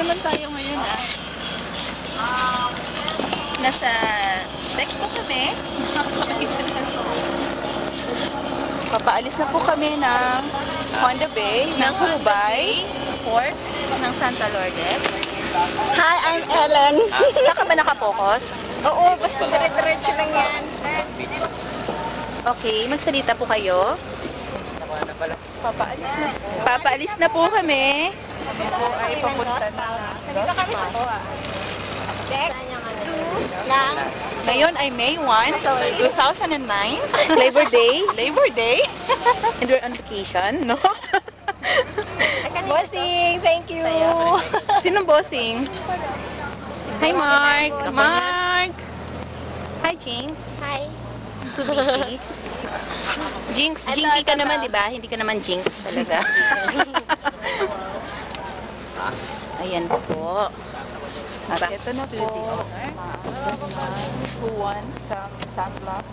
naman tayo ngayon Nasa deck po kami. Papaalis na po kami ng Honda Bay, ng Hubay, Port ng Santa Lourdes. Hi, I'm Ellen. Saan ka ba nakapokus? Oo, basta dire-diretso lang yan. Okay, magsalita po kayo. Papaalis na po kami. Kami po ay papunta na. Dito kami sa deck 2 ng Ngayon ay May 1, 2009. Labor Day. Labor Day. And we're on vacation, no? Bossing. Thank you. Sinong bossing? Hi, Mark. Mark. Hi, Jinx. Hi. Too busy. Jinx, Jinky ka naman, di ba? Hindi ka naman Jinx talaga. Ayan po. Ito na po. Who wants some sunblock?